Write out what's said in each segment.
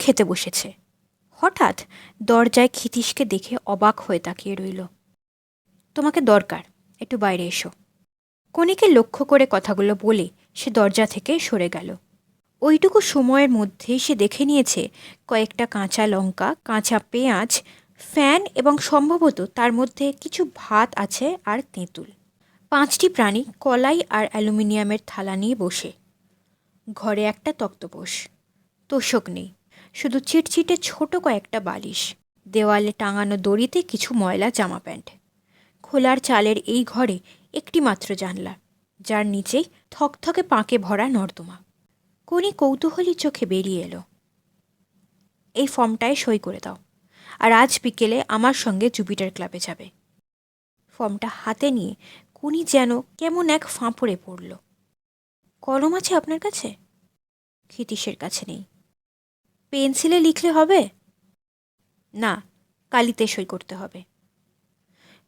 খেতে বসেছে। হঠাৎ দরজায় ক্ষিতীশকে দেখে অবাক হয়ে তাকিয়ে রইল। তোমাকে দরকার, একটু বাইরে এসো। কণিকে লক্ষ্য করে কথাগুলো বলে সে দরজা থেকে সরে গেল। ওইটুকু সময়ের মধ্যেই সে দেখে নিয়েছে কয়েকটা কাঁচা লঙ্কা, কাঁচা পেঁয়াজ, ফ্যান এবং সম্ভবত তার মধ্যে কিছু ভাত আছে আর তেঁতুল। 5টি প্রাণী কলাই আর অ্যালুমিনিয়ামের থালা নিয়ে বসে। ঘরে একটা তক্তপোষ, তোষক নেই, শুধু চিটচিটে ছোট কয়েকটা বালিশ, দেওয়ালে টাঙানো দড়িতে কিছু ময়লা জামা প্যান্ট। খোলার চালের এই ঘরে একটি মাত্র জানলা, যার নিচেই থকথকে পাঁকে ভরা নর্দমা। কণি কৌতূহলী চোখে বেরিয়ে এলো। এই ফর্মটায় সই করে দাও, আর আজ বিকেলে আমার সঙ্গে জুপিটার ক্লাবে যাবে। ফর্মটা হাতে নিয়ে কণি যেন কেমন এক ফাঁপড়ে পড়ল। কলম আছে আপনার কাছে? ক্ষিতীশের কাছে নেই। পেন্সিলে লিখলে হবে? না, কালিতে সই করতে হবে।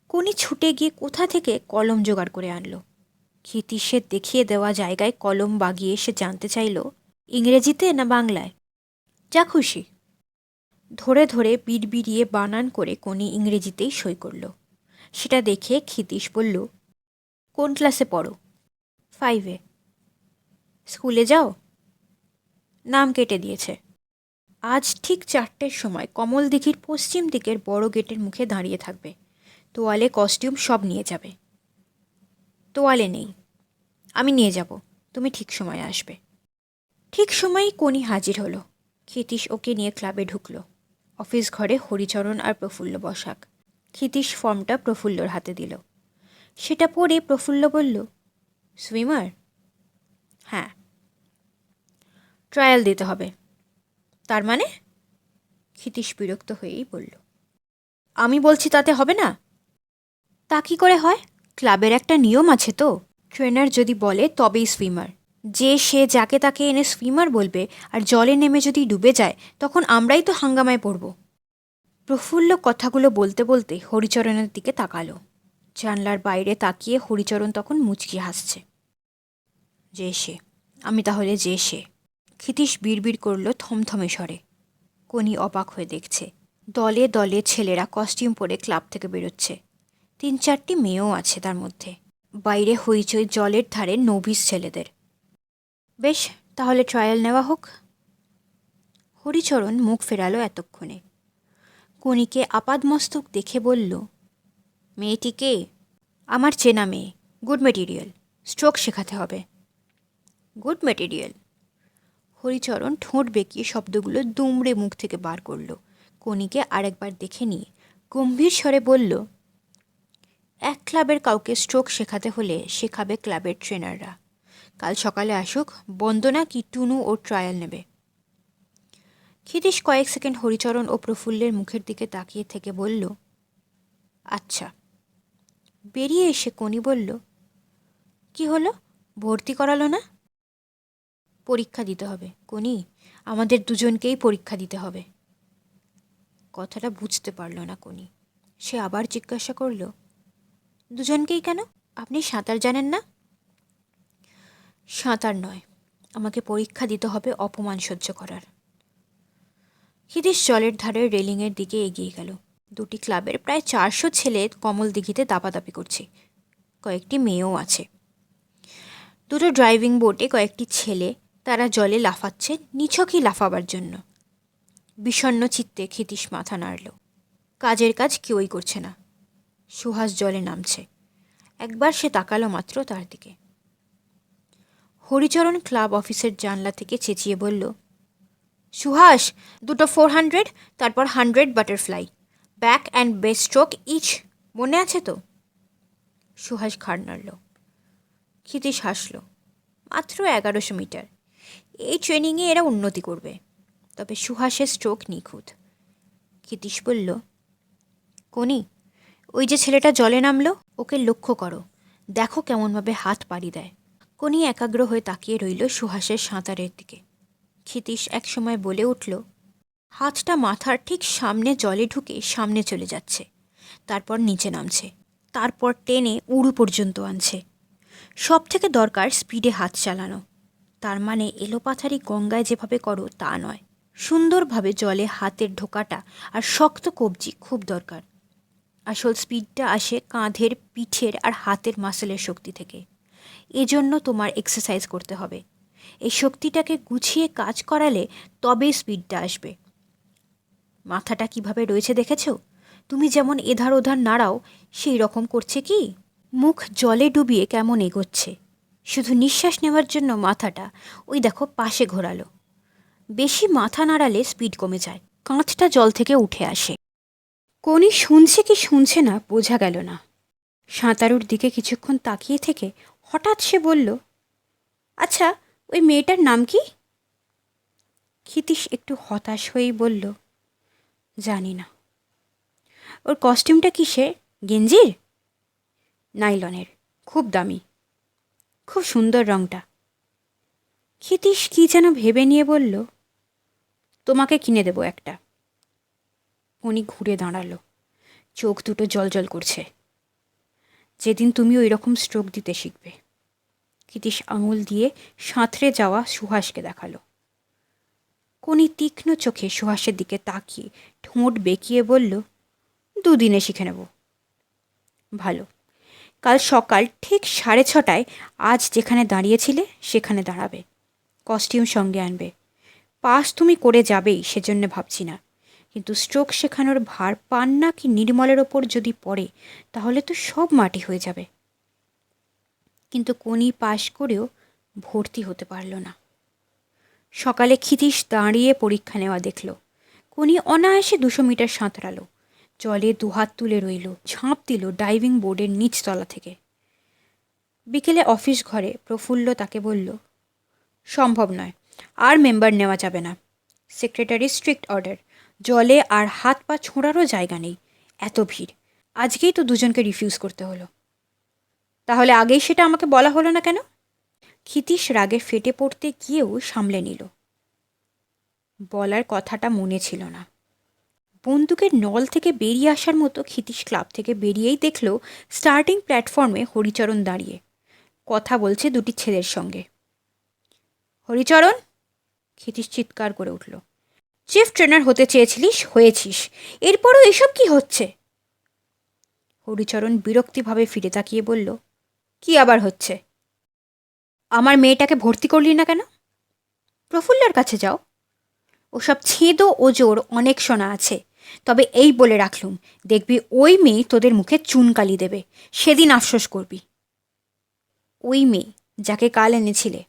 কণি ছুটে গিয়ে কোথা থেকে কলম জোগাড় করে আনলো। ক্ষিতীশের দেখিয়ে দেওয়া জায়গায় কলম বাগিয়ে সে জানতে চাইল, ইংরেজিতে না বাংলায়? যা খুশি। ধরে ধরে বিড়বিড়িয়ে বানান করে কণি ইংরেজিতেই সই করল। সেটা দেখে ক্ষিতীশ বলল, কোন ক্লাসে পড়ো? 5-এ। স্কুলে যাও? নাম কেটে দিয়েছে। আজ ঠিক 4টের সময় কমল দিঘির পশ্চিম দিকের বড় গেটের মুখে দাঁড়িয়ে থাকবে। তোয়ালে, কস্টিউম সব নিয়ে যাবে। তোয়ালে নেই, আমি নিয়ে যাব, তুমি ঠিক সময়ে আসবে। ঠিক সময়ই কণি হাজির হলো। ক্ষিতীশ ওকে নিয়ে ক্লাবে ঢুকলো। অফিস ঘরে হরিচরণ আর প্রফুল্ল বসাক। ক্ষিতীশ ফর্মটা প্রফুল্লর হাতে দিল। সেটা পড়ে প্রফুল্ল বলল, সুইমার? হ্যাঁ। ট্রায়াল দিতে হবে। তার মানে? ক্ষিতীশ বিরক্ত হয়েই বলল, আমি বলছি তাতে হবে না? তা কী করে হয়? ক্লাবের একটা নিয়ম আছে তো। ট্রেনার যদি বলে তবেই সুইমার। যে সে যাকে তাকে এনে সুইমার বলবে আর জলে নেমে যদি ডুবে যায়, তখন আমরাই তো হাঙ্গামায় পড়ব। প্রফুল্ল কথাগুলো বলতে বলতে হরিচরণের দিকে তাকালো। জানলার বাইরে তাকিয়ে হরিচরণ তখন মুচকি হাসছে। যে সে, আমি তাহলে যে সে। ক্ষিতীশ বিড়বিড় করল থমথমে স্বরে। কণি অবাক হয়ে দেখছে। দলে দলে ছেলেরা কস্টিউম পরে ক্লাব থেকে বেরোচ্ছে। 3-4টি মেয়েও আছে তার মধ্যে। বাইরে হইচই জলের ধারে নভিস ছেলেদের। বেশ, তাহলে ট্রায়াল নেওয়া হোক। হরিচরণ মুখ ফেরালো এতক্ষণে। কণিকে আপাদমস্তক দেখে বলল, মেয়েটিকে? আমার চেনা মেয়ে, গুড মেটেরিয়াল, স্ট্রোক শেখাতে হবে। Good material? হরিচরণ ঠোঁট বেঁকিয়ে শব্দগুলো দুমড়ে মুখ থেকে বার করল। কণিকে আরেকবার দেখে নিয়ে গম্ভীর স্বরে বলল, এক ক্লাবের কাউকে স্ট্রোক শেখাতে হলে শেখাবে ক্লাবের ট্রেনাররা। কাল সকালে আসুক, বন্দনা কি টুনু ও ট্রায়াল নেবে। ক্ষিতীশ কয়েক সেকেন্ড হরিচরণ ও প্রফুল্লের মুখের দিকে তাকিয়ে থেকে বলল, আচ্ছা। বেরিয়ে এসে কণি বলল, কি হলো, ভর্তি করালো না? পরীক্ষা দিতে হবে কণি, আমাদের দুজনকেই পরীক্ষা দিতে হবে। কথাটা বুঝতে পারল না কণি। সে আবার জিজ্ঞাসা করল, দুজনকেই কেন? আপনি সাঁতার জানেন না? সাঁতার নয়, আমাকে পরীক্ষা দিতে হবে অপমান সহ্য করার। ক্ষিতীশ জলের ধারের রেলিংয়ের দিকে এগিয়ে গেল। 2টি ক্লাবের প্রায় 400 ছেলে কমল দিঘিতে দাপাদাপি করছে। কয়েকটি মেয়েও আছে। 2টো ড্রাইভিং বোটে কয়েকটি ছেলে, তারা জলে লাফাচ্ছে নিছকই লাফাবার জন্য। বিষণ্ণ চিত্তে ক্ষিতীশ মাথা নাড়ল। কাজের কাজ কেউই করছে না। সুহাস জলে নামছে। একবার সে তাকালো মাত্র তার দিকে। হরিচরণ ক্লাব অফিসের জানলা থেকে চেঁচিয়ে বলল, সুহাস, 2টো 400, তারপর 100 butterfly, back and breast stroke each, মনে আছে তো? সুহাস ঘাড় নাড়ল। ক্ষিতীশ হাসল। মাত্র 1100 মিটার। এই ট্রেনিংয়ে এরা উন্নতি করবে। তবে সুহাসের স্ট্রোক নিখুঁত। ক্ষিতীশ বলল, কণি, ওই যে ছেলেটা জলে নামলো, ওকে লক্ষ্য করো, দেখো কেমনভাবে হাত পাড়ি দেয়। কণি একাগ্র হয়ে তাকিয়ে রইল সুহাসের সাঁতারের দিকে। ক্ষিতীশ একসময় বলে উঠল, হাতটা মাথার ঠিক সামনে জলে ঢুকে সামনে চলে যাচ্ছে, তারপর নিচে নামছে, তারপর টেনে উড়ু পর্যন্ত আনছে। সব থেকে দরকার স্পিডে হাত চালানো। তার মানে এলোপাথারি গঙ্গায় যেভাবে করো তা নয়। সুন্দরভাবে জলে হাতের ঢোকাটা আর শক্ত কবজি খুব দরকার। আসল স্পিডটা আসে কাঁধের, পিঠের আর হাতের মাসেলের শক্তি থেকে। এজন্য তোমার এক্সারসাইজ করতে হবে। এই শক্তিটাকে গুছিয়ে কাজ করালে তবেই স্পিডটা আসবে। মাথাটা কিভাবে রয়েছে দেখেছো? তুমি যেমন এধার ওধার নাড়াও সেই রকম করছে কি? মুখ জলে ডুবিয়ে কেমন এগোচ্ছে। শুধু নিঃশ্বাস নেওয়ার জন্য মাথাটা ওই দেখো পাশে ঘোরালো। বেশি মাথা নাড়ালে স্পিড কমে যায়, কাঁধটা জল থেকে উঠে আসে। কোনি শুনছে কি শুনছে না বোঝা গেল না। সাঁতারুর দিকে কিছুক্ষণ তাকিয়ে থেকে হঠাৎ সে বলল, আচ্ছা, ওই মেয়েটার নাম কি? ক্ষিতীশ একটু হতাশ হয়েই বলল, জানি না। ওর কস্টিউমটা কিসের? গেঞ্জির? নাইলনের, খুব দামি, খুব সুন্দর রংটা। ক্ষিতীশ কি যেন ভেবে নিয়ে বলল, তোমাকে কিনে দেবো একটা। উনি ঘুরে দাঁড়ালো, চোখ দুটো জলজল করছে। যেদিন তুমি ওই রকম স্ট্রোক দিতে শিখবে। ক্ষিতীশ আঙুল দিয়ে সাঁতরে যাওয়া সুহাসকে দেখালো। কোনি তীক্ষ্ণ চোখে সুহাসের দিকে তাকিয়ে ঠোঁট বেঁকিয়ে বলল, 2 দিনে শিখে নেব। ভালো, কাল সকাল ঠিক 6:30টায় আজ যেখানে দাঁড়িয়েছিলে সেখানে দাঁড়াবে। কস্টিউম সঙ্গে আনবে। পাস তুমি করে যাবেই, সেজন্য ভাবছি না, কিন্তু স্ট্রোক শেখানোর ভার পান্না কি নির্মলের ওপর যদি পড়ে তাহলে তো সব মাটি হয়ে যাবে। কিন্তু কোনি পাশ করেও ভর্তি হতে পারল না। সকালে ক্ষিতীশ দাঁড়িয়ে পরীক্ষা নেওয়া দেখল। কোনি অনায়াসে 200 মিটার সাঁতরালো, জলে দুহাত তুলে রইল, ঝাঁপ দিল ডাইভিং বোর্ডের নিচতলা থেকে। বিকেলে অফিস ঘরে প্রফুল্ল তাকে বলল, সম্ভব নয়, আর মেম্বার নেওয়া যাবে না। সেক্রেটারি স্ট্রিক্ট অর্ডার, জলে আর হাত পা ছোঁড়ারও জায়গা নেই, এত ভিড়। আজকেই তো 2জনকে রিফিউজ করতে হলো। তাহলে আগেই সেটা আমাকে বলা হলো না কেন? ক্ষিতীশ রাগে ফেটে পড়তে গিয়েও সামলে নিল। বলার কথাটা মনে ছিল না। বন্দুকের নল থেকে বেরিয়ে আসার মতো ক্ষিতীশ ক্লাব থেকে বেরিয়েই দেখল স্টার্টিং প্ল্যাটফর্মে হরিচরণ দাঁড়িয়ে কথা বলছে 2টি ছেলের সঙ্গে। হরিচরণ, ক্ষিতীশ চিৎকার করে উঠল, চিফ ট্রেনার হতে চেয়েছিলিস, হয়েছিস, এরপরও এসব কি হচ্ছে? হরিচরণ বিরক্তিভাবে ফিরে তাকিয়ে বলল, কি আবার হচ্ছে? আমার মেয়েটাকে ভর্তি করলি না কেন? প্রফুল্লর কাছে যাও, ওসব ছেঁদো ও জোর অনেক শোনা আছে। তবে এই বলে রাখলুম, দেখবি ওই মেয়ে তোদের মুখে চুনকালি দেবে, সেদিন আফসোস করবি। ওই মেয়ে যাকে কাল এনেছিলে?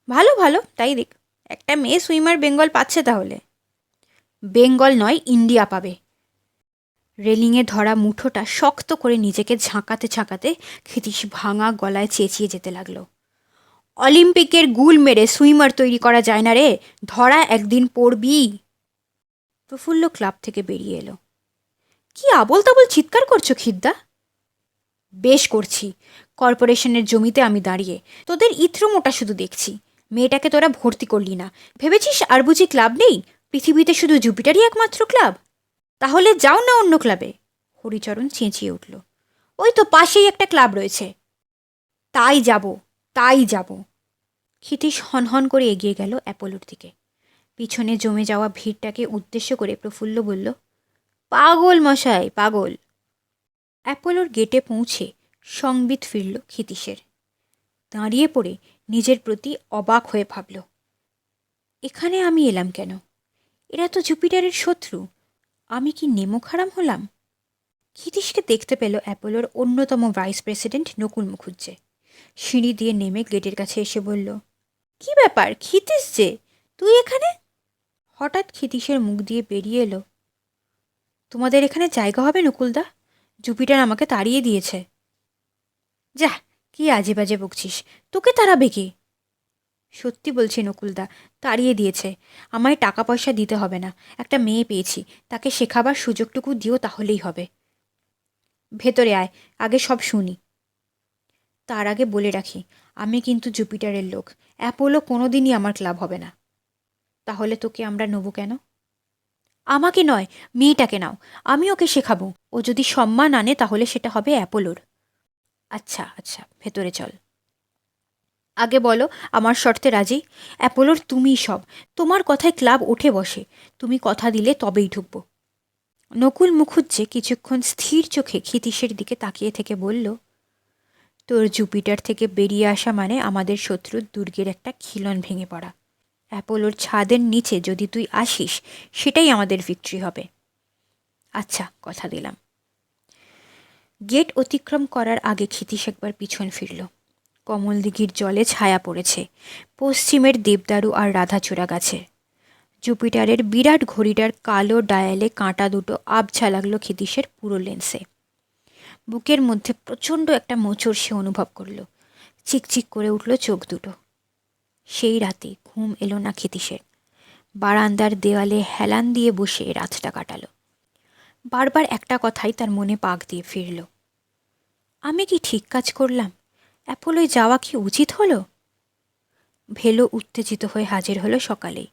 ভালো ভালো, তাই দেখ, একটা মেয়ে সুইমার বেঙ্গল পাচ্ছে তাহলে। বেঙ্গল নয়, ইন্ডিয়া পাবে। রেলিংয়ে ধরা মুঠোটা শক্ত করে নিজেকে ঝাঁকাতে ঝাঁকাতে ক্ষিতীশ ভাঙা গলায় চেঁচিয়ে যেতে লাগলো, অলিম্পিকের গুল মেরে সুইমার তৈরি করা যায় না রে, ধরা একদিন পড়বি। প্রফুল্ল ক্লাব থেকে বেরিয়ে এলো। কি আবল তাবল চিৎকার করছো খিদ্দা? বেশ করছি, কর্পোরেশনের জমিতে আমি দাঁড়িয়ে তোদের ইথ্রোমোটা শুধু দেখছি। মেয়েটাকে তোরা ভর্তি করলি না, ভেবেছিস আর বুঝি ক্লাব নেই? পৃথিবীতে শুধু জুপিটারই একমাত্র ক্লাব? তাহলে যাও না অন্য ক্লাবে। হরিচরণ চেঁচিয়ে উঠল, ওই তো পাশেই একটা ক্লাব রয়েছে। তাই যাব, তাই যাব। ক্ষিতীশ হনহন করে এগিয়ে গেল অ্যাপোলোর দিকে। পিছনে জমে যাওয়া ভিড়টাকে উদ্দেশ্য করে প্রফুল্ল বলল, পাগল মশাই, পাগল। অ্যাপোলোর গেটে পৌঁছে সংবিত ফিরল ক্ষিতীশের। দাঁড়িয়ে পড়ে নিজের প্রতি অবাক হয়ে ভাবল, এখানে আমি এলাম কেন? এরা তো জুপিটারের শত্রু। আমি কি নেমোখারাম হলাম? ক্ষিতীশকে দেখতে পেল অ্যাপোলোর অন্যতম ভাইস প্রেসিডেন্ট নকুল মুখুজ্জে। সিঁড়ি দিয়ে নেমে গেটের কাছে এসে বলল, কি ব্যাপার ক্ষিতীশ যে, তুই এখানে? হঠাৎ ক্ষিতীশের মুখ দিয়ে বেরিয়ে এলো, তোমাদের এখানে জায়গা হবে নকুলদা? জুপিটার আমাকে তাড়িয়ে দিয়েছে। যা, কি আজে বাজে বকছিস, তোকে তাড়াবে কে? সত্যি বলছি নকুলদা, তাড়িয়ে দিয়েছে। আমায় টাকা পয়সা দিতে হবে না, একটা মেয়ে পেয়েছি, তাকে শেখাবার সুযোগটুকু দিও, তাহলেই হবে। ভেতরে আয়, আগে সব শুনি। তার আগে বলে রাখি, আমি কিন্তু জুপিটারের লোক। অ্যাপোলো কোনোদিনই আমার ক্লাব হবে না। তাহলে তোকে আমরা নেব কেন? আমাকে নয়, মেয়েটাকে নাও, আমি ওকে শেখাবো। ও যদি সম্মান আনে তাহলে সেটা হবে অ্যাপোলোর। আচ্ছা আচ্ছা, ভেতরে চল। আগে বলো, আমার শর্তে রাজি? অ্যাপোলোর তুমিই সব, তোমার কথায় ক্লাব উঠে বসে, তুমি কথা দিলে তবেই ঢুকব। নকুল মুখুজ্জে কিছুক্ষণ স্থির চোখে ক্ষিতীশের দিকে তাকিয়ে থেকে বলল, তোর জুপিটার থেকে বেরিয়ে আসা মানে আমাদের শত্রুর দুর্গের একটা খিলন ভেঙে পড়া। অ্যাপোলোর ছাদের নিচে যদি তুই আসিস, সেটাই আমাদের ভিক্টরি হবে। আচ্ছা, কথা দিলাম। গেট অতিক্রম করার আগে ক্ষিতীশ একবার পিছন ফিরল। কমলদিঘির জলে ছায়া পড়েছে পশ্চিমের দেবদারু আর রাধাচূড়া গাছে। জুপিটারের বিরাট ঘড়িটার কালো ডায়ালে কাঁটা দুটো আবছা লাগলো ক্ষিতীশের পুরো লেন্সে। বুকের মধ্যে প্রচণ্ড একটা মোচড় সে অনুভব করল। চিকচিক করে উঠল চোখ দুটো। সেই রাতে ঘুম এলো না ক্ষিতীশের। বারান্দার দেওয়ালে হেলান দিয়ে বসে রাতটা কাটালো। বারবার একটা কথাই তার মনে পাক দিয়ে ফিরল, আমি কি ঠিক কাজ করলাম? অ্যাপোলোয় যাওয়া কি উচিত হলো? ভেলো উত্তেজিত হয়ে হাজির হলো সকালেই।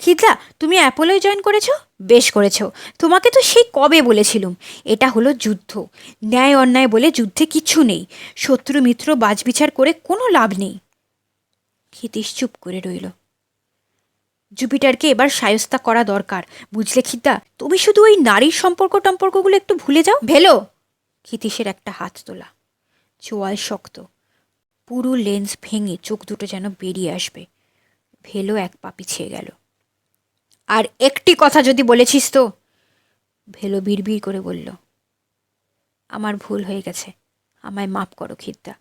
খিদলা, তুমি অ্যাপোলোয় জয়েন করেছো? বেশ করেছো। তোমাকে তো সেই কবে বলেছিলুম, এটা হলো যুদ্ধ। ন্যায় অন্যায় বলে যুদ্ধে কিচ্ছু নেই। শত্রু মিত্র বাজবিচার করে কোনো লাভ নেই। ক্ষিতীশ চুপ করে রইল। জুপিটারকে এবার শায়স্তা করা দরকার, বুঝলে খিদা? তুমি শুধু ওই নারীর সম্পর্কগুলো একটু ভুলে যাও। ভেলো! ক্ষিতীশের একটা হাত তোলা, চোয়াল শক্ত, পুরো লেন্স ভেঙে চোখ দুটো যেন বেরিয়ে আসবে। ভেলো এক পা পিছিয়ে গেল। আর একটি কথা যদি বলেছিস তো? ভেলো বিড়বিড় করে বলল, আমার ভুল হয়ে গেছে, আমায় মাপ করো খিদ্দা।